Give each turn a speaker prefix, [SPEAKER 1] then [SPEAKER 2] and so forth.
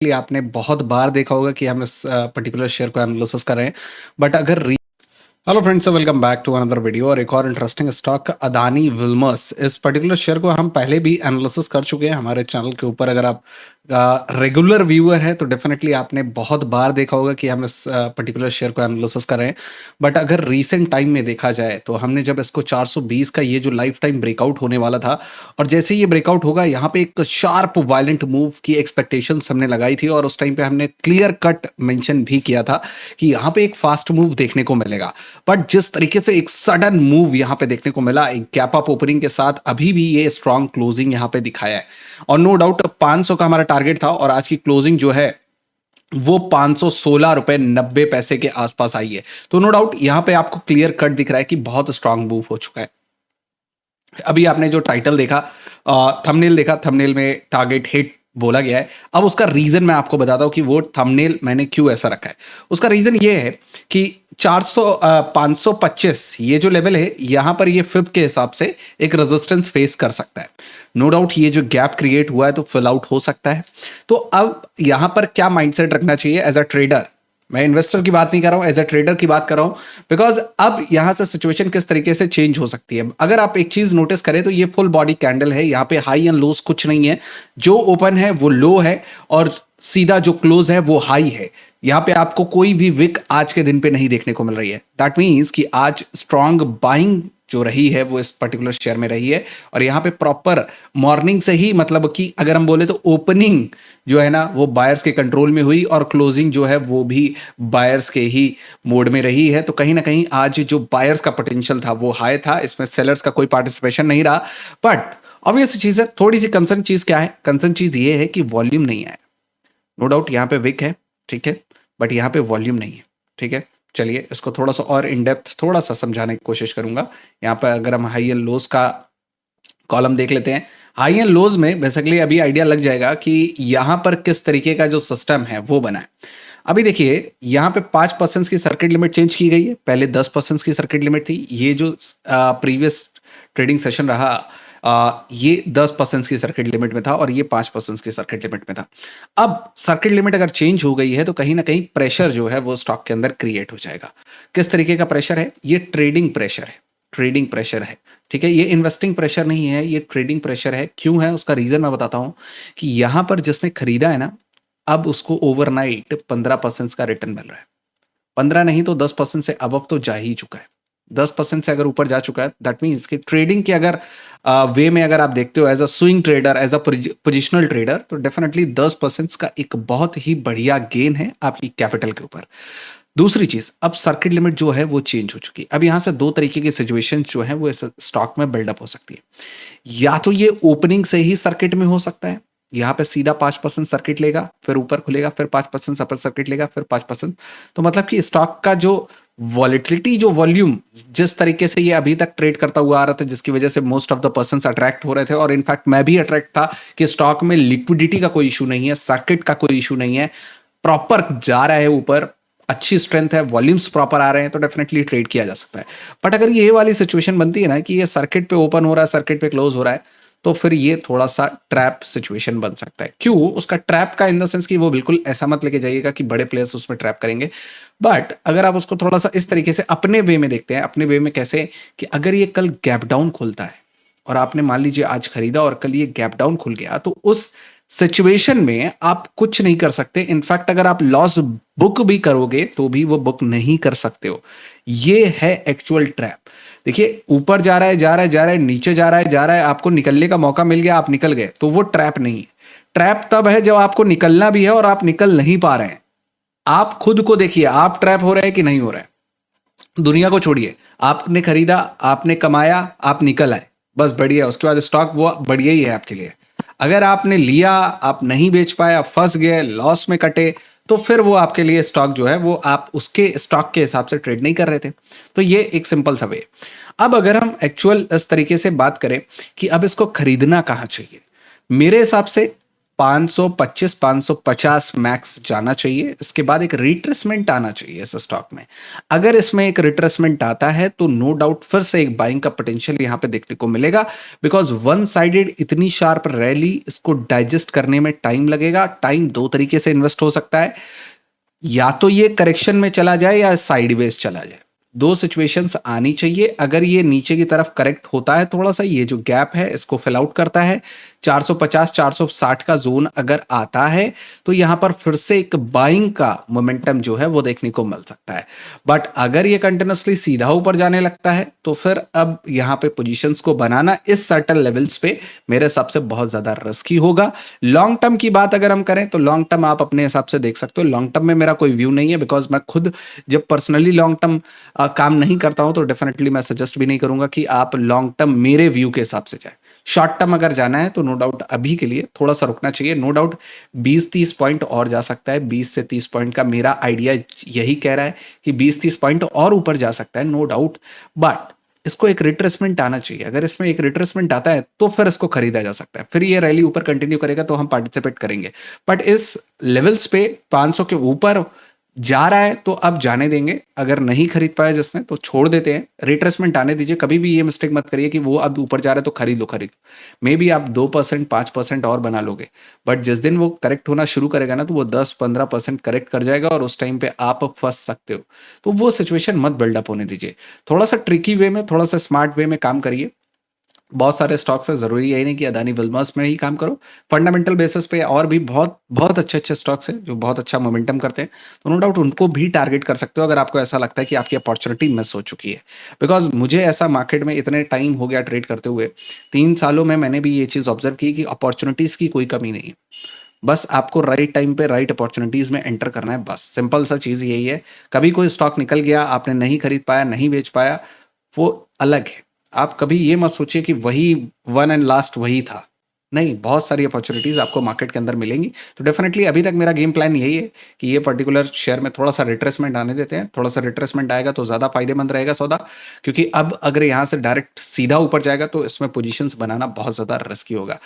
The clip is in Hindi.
[SPEAKER 1] आपने बहुत बार देखा होगा कि हम इस पर्टिकुलर शेयर को एनालिसिस कर रहे हैं बट अगर hello friends, welcome back to another video और एक और इंटरेस्टिंग स्टॉक अदानी विल्मर्स। इस पर्टिकुलर शेयर को हम पहले भी एनालिसिस कर चुके हैं हमारे चैनल के ऊपर। अगर आप रेगुलर व्यूअर है तो डेफिनेटली आपने बहुत बार देखा होगा कि हम इस पर्टिकुलर शेयर को एनालिसिस कर रहे हैं बट अगर रीसेंट टाइम में देखा जाए तो हमने जब इसको 420 का ये जो लाइफ टाइम ब्रेकआउट होने वाला था और जैसे ही ये ब्रेकआउट होगा यहाँ पे एक शार्प वायलेंट मूव की एक्सपेक्टेशंस हमने लगाई थी और उस टाइम पे हमने क्लियर कट मेंशन भी किया था कि यहाँ पे एक फास्ट मूव देखने को मिलेगा। बट जिस तरीके से एक सडन मूव यहाँ पे देखने को मिला एक गैप अप ओपनिंग के साथ, अभी भी ये स्ट्रॉन्ग क्लोजिंग यहाँ पे दिखाया है और नो डाउट 500 का हमारा टारगेट था और आज की क्लोजिंग जो है वो 516 रुपए 90 पैसे के आसपास आई है। तो नो डाउट यहाँ पे आपको क्लियर कट दिख रहा है कि बहुत स्ट्रांग मूव हो चुका है। अभी आपने जो टाइटल देखा, थंबनेल देखा, थंबनेल में टारगेट हिट बोला गया है। अब उसका रीजन मैं आपको बताता हूं कि वो थंबनेल मैंने क्यों ऐसा रखा है। उसका रीजन ये है कि 525 ये जो लेवल है यहां पर ये फिब के हिसाब से एक रेजिस्टेंस फेस कर सकता है। नो डाउट ये जो गैप क्रिएट हुआ है तो फिल आउट हो सकता है। तो अब यहां पर क्या माइंडसेट रखना चाहिए एज अ ट्रेडर? मैं इन्वेस्टर की बात नहीं कर रहा हूं, एज अ ट्रेडर की बात कर रहा हूं। बिकॉज अब यहां से सिचुएशन किस तरीके से चेंज हो सकती है। अगर आप एक चीज नोटिस करें तो ये फुल बॉडी कैंडल है, यहां पे हाई एंड लोस कुछ नहीं है। जो ओपन है वो लो है और सीधा जो क्लोज है वो हाई है। यहां पे आपको कोई भी विक आज के दिन पे नहीं देखने को मिल रही है। दैट मीन्स कि आज स्ट्रॉन्ग बाइंग जो रही है वो इस पर्टिकुलर शेयर में रही है और यहां पे प्रॉपर मॉर्निंग से ही, मतलब कि अगर हम बोले तो ओपनिंग जो है ना वो बायर्स के कंट्रोल में हुई और क्लोजिंग जो है वो भी बायर्स के ही मोड में रही है। तो कहीं ना कहीं आज जो बायर्स का पोटेंशियल था वो हाई था, इसमें सेलर्स का कोई पार्टिसिपेशन नहीं रहा। बट ऑब्वियस चीज है, थोड़ी सी कंसर्न चीज क्या है? कंसर्न चीज ये है कि वॉल्यूम नहीं आया। नो डाउट यहाँ पे विक है, ठीक है, बट यहाँ पे वॉल्यूम नहीं है। ठीक है, चलिए इसको थोड़ा सा और इन डेप्थ थोड़ा सा समझाने की कोशिश करूंगा। यहाँ पर अगर हम हाई एंड लोज का कॉलम देख लेते हैं, हाई एंड लोज में बेसिकली अभी आइडिया लग जाएगा कि यहां पर किस तरीके का जो सिस्टम है वो बना है। अभी देखिए यहाँ पे 5% की सर्किट लिमिट चेंज की गई है, पहले 10% की सर्किट लिमिट थी। ये जो प्रीवियस ट्रेडिंग सेशन रहा ये 10% की सर्किट लिमिट में था और ये 5% की सर्किट लिमिट में था। अब सर्किट लिमिट अगर चेंज हो गई है तो कहीं ना कहीं प्रेशर जो है वो स्टॉक के अंदर क्रिएट हो जाएगा। किस तरीके का प्रेशर है? ये ट्रेडिंग प्रेशर है, ट्रेडिंग प्रेशर है। ठीक है, ये इन्वेस्टिंग प्रेशर नहीं है, ये ट्रेडिंग प्रेशर है। क्यों है उसका रीजन मैं बताता हूं कि यहां पर जिसने खरीदा है ना, अब उसको ओवरनाइट 15% का रिटर्न मिल रहा है। 15 नहीं तो 10% से अब तो जा ही चुका है। 10% से अगर ऊपर जा चुका है दैट मीन्स कि ट्रेडिंग के अगर वे में अगर आप देखते हो as a swing trader, as a positional trader, तो डेफिनेटली 10% का एक बहुत ही बढ़िया गेन है आपकी कैपिटल के ऊपर। दूसरी चीज, अब सर्किट लिमिट जो है वो चेंज हो चुकी है। अब यहां से दो तरीके की सिचुएशन जो है वो इस स्टॉक में बिल्डअप हो सकती है। या तो ये ओपनिंग से ही सर्किट में हो सकता है, यहाँ पे सीधा 5% सर्किट लेगा, फिर ऊपर खुलेगा, फिर 5% अपर सर्किट लेगा, फिर 5%। तो मतलब कि स्टॉक का जो वॉलिटिलिटी, जो वॉल्यूम जिस तरीके से ये अभी तक ट्रेड करता हुआ आ रहा था, जिसकी वजह से most of the person attract हो रहे थे और इनफैक्ट मैं भी अट्रैक्ट था कि स्टॉक में लिक्विडिटी का कोई इशू नहीं है, सर्किट का कोई इशू नहीं है, प्रॉपर जा रहा है ऊपर, अच्छी स्ट्रेंथ है, वॉल्यूम्स प्रॉपर आ रहे हैं, तो डेफिनेटली ट्रेड किया जा सकता है। बट अगर ये वाली सिचुएशन बनती है ना कि ये सर्किट पे ओपन हो रहा है, सर्किट पे क्लोज हो रहा है, तो फिर ये थोड़ा सा ट्रैप सिचुएशन बन सकता है। क्यों? उसका ट्रैप का इन द सेंस कि वो बिल्कुल ऐसा मत लेके जाइएगा कि बड़े प्लेयर्स उसमें ट्रैप करेंगे। बट अगर आप उसको थोड़ा सा इस तरीके से अपने वे में देखते हैं, अपने वे में कैसे कि अगर ये कल गैप डाउन खुलता है और आपने मान लीजिए आज खरीदा और कल ये गैप डाउन खुल गया, तो उस सिचुएशन में आप कुछ नहीं कर सकते। इनफैक्ट अगर आप लॉस बुक भी करोगे तो भी वो बुक नहीं कर सकते हो। ये है एक्चुअल ट्रैप। देखिए ऊपर जा रहा है, जा रहा है, जा रहा है, नीचे जा रहा है, जा रहा है, आपको निकलने का मौका मिल गया, आप निकल गए, तो वो ट्रैप नहीं है। ट्रैप तब है जब आपको निकलना भी है और आप निकल नहीं पा रहे हैं। आप खुद को देखिए, आप ट्रैप हो रहे हैं कि नहीं हो रहा है। दुनिया को छोड़िए, आपने खरीदा, आपने कमाया, आप निकल आए, बस बढ़िया। उसके बाद स्टॉक वो बढ़िया ही है आपके लिए। अगर आपने लिया, आप नहीं बेच पाए, आप फंस गए, लॉस में कटे, तो फिर वो आपके लिए स्टॉक जो है वो आप उसके स्टॉक के हिसाब से ट्रेड नहीं कर रहे थे। तो ये एक सिंपल सा वे। अब अगर हम एक्चुअल इस तरीके से बात करें कि अब इसको खरीदना कहाँ चाहिए, मेरे हिसाब से 525 550 मैक्स जाना चाहिए। इसके बाद एक रिट्रेसमेंट आना चाहिए इस स्टॉक में। अगर इसमें एक रिट्रेसमेंट आता है तो नो डाउट फिर से एक बाइंग का पोटेंशियल यहां पे देखने को मिलेगा, बिकॉज वन साइडेड इतनी शार्प रैली इसको डाइजेस्ट करने में टाइम लगेगा। टाइम दो तरीके से इन्वेस्ट हो सकता है, या तो ये करेक्शन में चला जाए या साइडवेज चला जाए। दो सिचुएशंस आनी चाहिए। अगर ये नीचे की तरफ करेक्ट होता है, थोड़ा सा ये जो गैप है इसको फिल आउट करता है, 450 460 का जोन अगर आता है तो यहां पर फिर से एक बाइंग का मोमेंटम जो है वो देखने को मिल सकता है। बट अगर ये कंटिन्यूसली सीधा ऊपर जाने लगता है तो फिर अब यहां पे पोजीशंस को बनाना इस सर्टेन लेवल्स पे मेरे हिसाब से बहुत ज्यादा रिस्की होगा। लॉन्ग टर्म की बात अगर हम करें तो लॉन्ग टर्म आप अपने हिसाब से देख सकते हो। लॉन्ग टर्म में मेरा कोई व्यू नहीं है, बिकॉज मैं खुद जब पर्सनली लॉन्ग टर्म काम नहीं करता हूं तो डेफिनेटली मैं सजेस्ट भी नहीं करूंगा कि आप लॉन्ग टर्म मेरे व्यू के हिसाब से जाए। शॉर्ट टर्म अगर जाना है तो नो डाउट अभी के लिए थोड़ा सा रुकना चाहिए। नो डाउट 20-30 पॉइंट और जा सकता है। 20 से 30 पॉइंट का मेरा आइडिया यही कह रहा है कि 20-30 पॉइंट और ऊपर जा सकता है, नो डाउट। बट इसको एक रिट्रेसमेंट आना चाहिए। अगर इसमें एक रिट्रेसमेंट आता है तो फिर इसको खरीदा जा सकता है। फिर ये रैली ऊपर कंटिन्यू करेगा तो हम पार्टिसिपेट करेंगे। बट इस लेवल्स पे 500 के ऊपर जा रहा है तो अब जाने देंगे। अगर नहीं खरीद पाया जिसने तो छोड़ देते हैं, रिट्रेसमेंट आने दीजिए। कभी भी ये मिस्टेक मत करिए कि वो अब ऊपर जा रहा है तो खरीद लो खरीद लो। मे बी आप 2% 5% और बना लोगे, बट जिस दिन वो करेक्ट होना शुरू करेगा ना तो वो 10-15% करेक्ट कर जाएगा और उस टाइम पे आप फंस सकते हो। तो वो सिचुएशन मत बिल्डअप होने दीजिए। थोड़ा सा ट्रिकी वे में, थोड़ा सा स्मार्ट वे में काम करिए। बहुत सारे स्टॉक्स है, जरूरी यही नहीं कि अदानी विल्मर्स में ही काम करो। फंडामेंटल बेसिस पे और भी बहुत बहुत अच्छे अच्छे स्टॉक्स हैं जो बहुत अच्छा मोमेंटम करते हैं, तो नो डाउट उनको भी टारगेट कर सकते हो अगर आपको ऐसा लगता है कि आपकी अपॉर्चुनिटी मिस हो चुकी है। बिकॉज मुझे ऐसा मार्केट में इतने टाइम हो गया ट्रेड करते हुए, 3 सालों में मैंने भी ये चीज़ ऑब्जर्व की कि अपॉर्चुनिटीज की कोई कमी नहीं है। बस आपको राइट टाइम पे राइट अपॉर्चुनिटीज में एंटर करना है, बस सिंपल सा चीज़ यही है। कभी कोई स्टॉक निकल गया, आपने नहीं खरीद पाया, नहीं बेच पाया, वो अलग है। आप कभी ये मत सोचिए कि वही वन एंड लास्ट वही था। नहीं, बहुत सारी अपॉर्चुनिटीज़ आपको मार्केट के अंदर मिलेंगी। तो डेफिनेटली अभी तक मेरा गेम प्लान यही है कि ये पर्टिकुलर शेयर में थोड़ा सा रिट्रेसमेंट आने देते हैं। थोड़ा सा रिट्रेसमेंट आएगा तो ज़्यादा फायदेमंद रहेगा सौदा, क्योंकि अब अगर यहाँ से डायरेक्ट सीधा ऊपर जाएगा तो इसमें पोजीशंस बनाना बहुत ज़्यादा रिस्की होगा।